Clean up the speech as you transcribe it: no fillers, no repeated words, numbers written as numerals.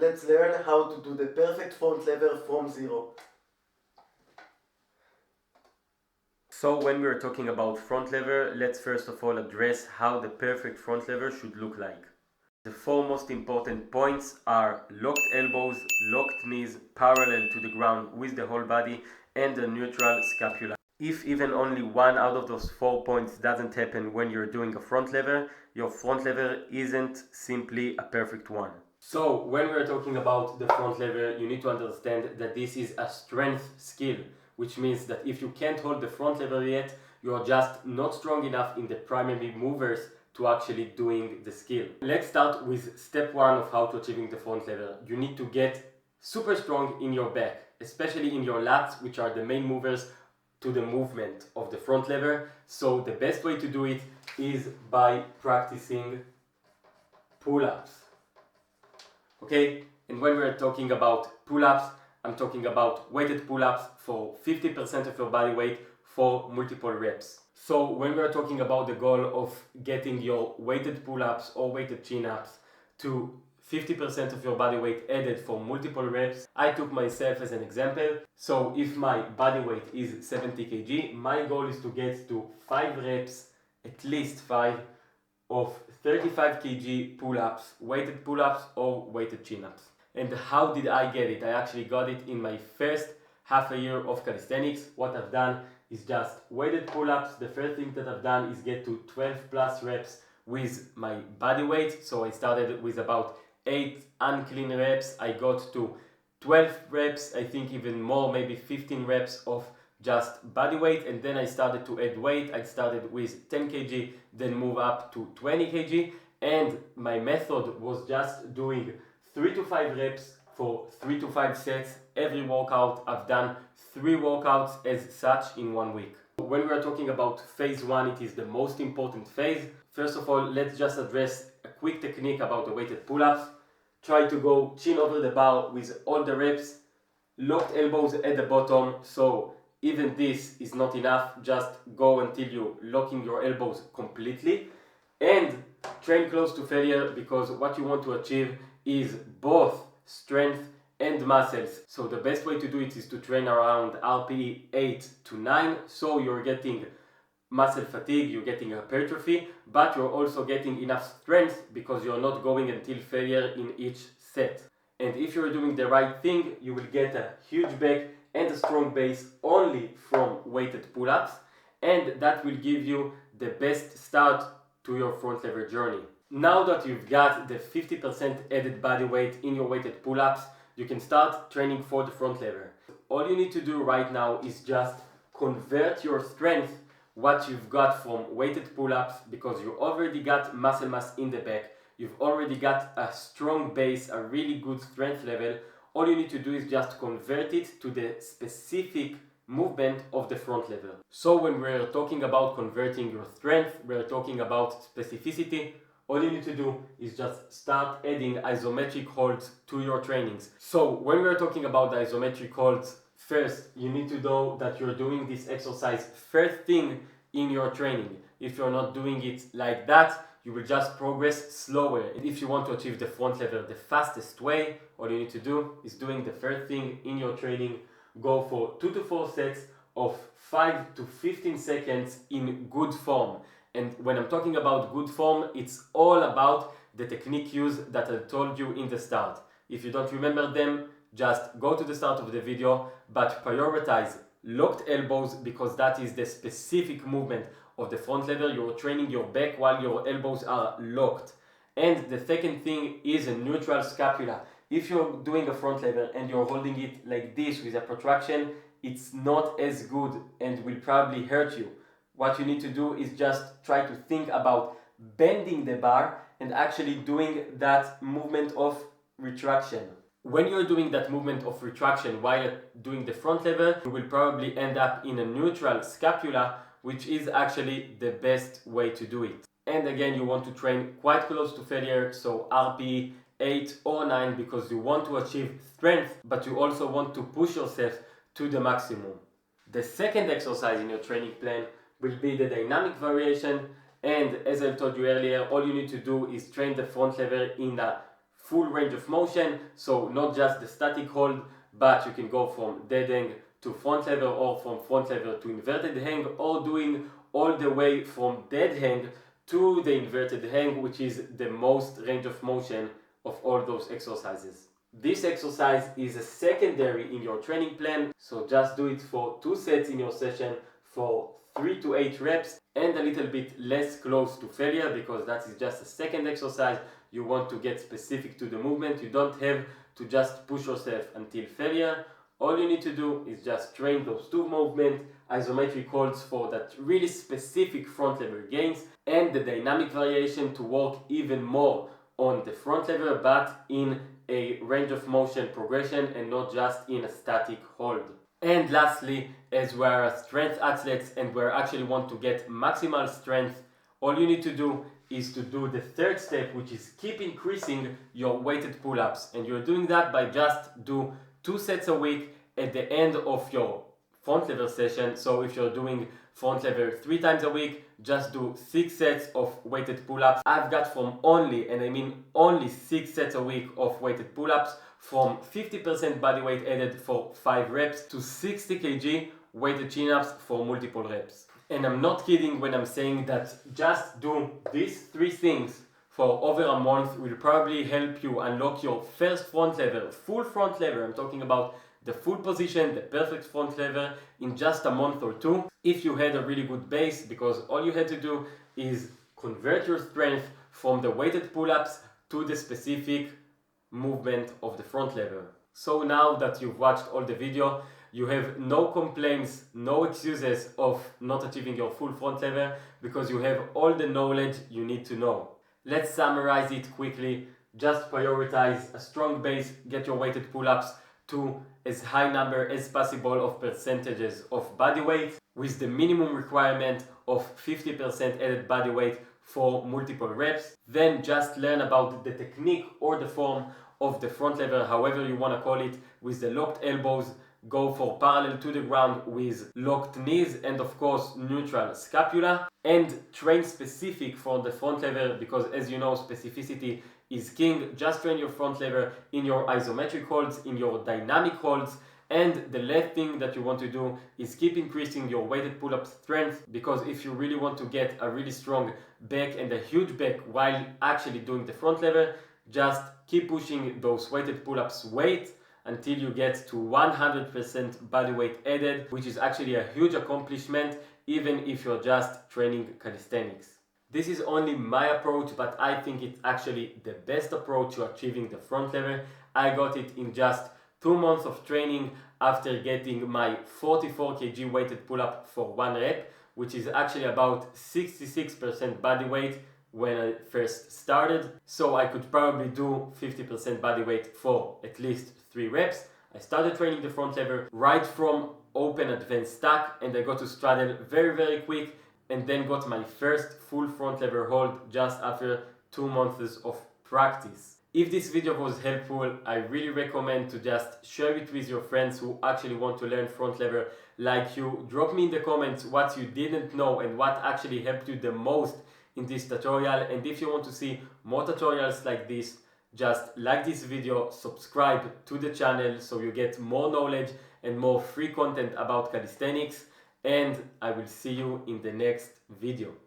let's learn how to do the perfect front lever from zero. So when we're talking about front lever, let's first of all address how the perfect front lever should look like. The four most important points are locked elbows, locked knees, parallel to the ground with the whole body, and a neutral scapula. If even only one out of those 4 points doesn't happen when you're doing a front lever, your front lever isn't simply a perfect one. So when we're talking about the front lever, you need to understand that this is a strength skill, which means that if you can't hold the front lever yet, you're just not strong enough in the primary movers to actually doing the skill. Let's start with step one of how to achieving the front lever. You need to get super strong in your back, especially in your lats, which are the main movers to the movement of the front lever. So the best way to do it is by practicing pull-ups. Okay, and when we're talking about pull-ups, I'm talking about weighted pull-ups for 50% of your body weight for multiple reps. So when we're talking about the goal of getting your weighted pull-ups or weighted chin-ups to 50% of your body weight added for multiple reps, I took myself as an example. So if my body weight is 70 kg, my goal is to get to 5 reps, at least 5, of 35 kg pull-ups, weighted pull-ups or weighted chin-ups. And how did I get it? I actually got it in my first half a year of calisthenics. What I've done is just weighted pull-ups. The first thing that I've done is get to 12 plus reps with my body weight. So I started with about 8 unclean reps. I got to 12 reps, I think even more, maybe 15 reps of just body weight, and then I started to add weight. I started with 10 kg, then move up to 20 kg, and my method was just doing 3 to 5 reps for 3 to 5 sets. Every workout, I've done 3 workouts as such in 1 week. When we are talking about phase 1, it is the most important phase. First of all, let's just address a quick technique about the weighted pull-ups. Try to go chin over the bar with all the reps, locked elbows at the bottom. So even this is not enough, just go until you're locking your elbows completely, and train close to failure, because what you want to achieve is both strength and muscles. So the best way to do it is to train around RPE 8 to 9, so you're getting muscle fatigue, you're getting hypertrophy, but you're also getting enough strength because you're not going until failure in each set. And if you're doing the right thing, you will get a huge back and a strong base only from weighted pull-ups, and that will give you the best start to your front lever journey. Now that you've got the 50% added body weight in your weighted pull-ups, you can start training for the front lever. All you need to do right now is just convert your strength, what you've got from weighted pull-ups, because you already got muscle mass in the back, you've already got a strong base, a really good strength level. All you need to do is just convert it to the specific movement of the front lever. So when we're talking about converting your strength, we're talking about specificity. All you need to do is just start adding isometric holds to your trainings. So when we're talking about the isometric holds, first you need to know that you're doing this exercise first thing in your training. If you're not doing it like that, you will just progress slower. If you want to achieve the front lever the fastest way, all you need to do is doing the first thing in your training. Go for 2 to 4 sets of 5 to 15 seconds in good form. And when I'm talking about good form, it's all about the technique cues that I told you in the start. If you don't remember them, just go to the start of the video, but prioritize locked elbows, because that is the specific movement of the front lever. You're training your back while your elbows are locked. And the second thing is a neutral scapula. If you're doing a front lever and you're holding it like this with a protraction, it's not as good and will probably hurt you. What you need to do is just try to think about bending the bar and actually doing that movement of retraction. When you're doing that movement of retraction while doing the front lever, you will probably end up in a neutral scapula, which is actually the best way to do it. And again, you want to train quite close to failure, so RPE 8 or 9, because you want to achieve strength, but you also want to push yourself to the maximum. The second exercise in your training plan will be the dynamic variation, and as I told you earlier, all you need to do is train the front lever in a full range of motion, so not just the static hold, but you can go from dead hang to front lever, or from front lever to inverted hang, or doing all the way from dead hang to the inverted hang, which is the most range of motion of all those exercises. This exercise is a secondary in your training plan, so just do it for 2 sets in your session for 3 to 8 reps and a little bit less close to failure, because that is just a second exercise. You want to get specific to the movement. You don't have to just push yourself until failure. All you need to do is just train those 2 movements, isometric holds for that really specific front lever gains, and the dynamic variation to work even more on the front lever, but in a range of motion progression and not just in a static hold. And lastly, as we are strength athletes and we actually want to get maximal strength, all you need to do is to do the third step, which is keep increasing your weighted pull-ups. And you're doing that by just do 2 sets a week at the end of your front lever session. So if you're doing front lever 3 times a week, just do 6 sets of weighted pull-ups. I've got from only, and I mean only 6 sets a week of weighted pull-ups, from 50% body weight added for 5 reps to 60 kg weighted chin-ups for multiple reps. And I'm not kidding when I'm saying that just do these 3 things for over a month will probably help you unlock your first front lever, full front lever. I'm talking about the full position, the perfect front lever, in just a month or 2, if you had a really good base, because all you had to do is convert your strength from the weighted pull-ups to the specific movement of the front lever. So now that you've watched all the video, you have no complaints, no excuses of not achieving your full front lever, because you have all the knowledge you need to know. Let's summarize it quickly. Just prioritize a strong base, get your weighted pull-ups to as high number as possible of percentages of body weight, with the minimum requirement of 50% added body weight for multiple reps. Then just learn about the technique or the form of the front lever, however you want to call it, with the locked elbows. Go for parallel to the ground with locked knees, and of course neutral scapula, and train specific for the front lever, because as you know, specificity is king. Just train your front lever in your isometric holds, in your dynamic holds. And the last thing that you want to do is keep increasing your weighted pull-up strength, because if you really want to get a really strong back and a huge back while actually doing the front lever, just keep pushing those weighted pull-ups weight until you get to 100% body weight added, which is actually a huge accomplishment even if you're just training calisthenics. This is only my approach, but I think it's actually the best approach to achieving the front lever. I got it in just 2 months of training after getting my 44 kg weighted pull-up for 1 rep, which is actually about 66% body weight when I first started. So I could probably do 50% body weight for at least 3 reps. I started training the front lever right from open advanced stack, and I got to straddle very quick, and then got my first full front lever hold just after 2 months of practice. If this video was helpful, I really recommend to just share it with your friends who actually want to learn front lever like you. Drop me in the comments what you didn't know and what actually helped you the most in this tutorial. And if you want to see more tutorials like this, just like this video, subscribe to the channel so you get more knowledge and more free content about calisthenics, and I will see you in the next video.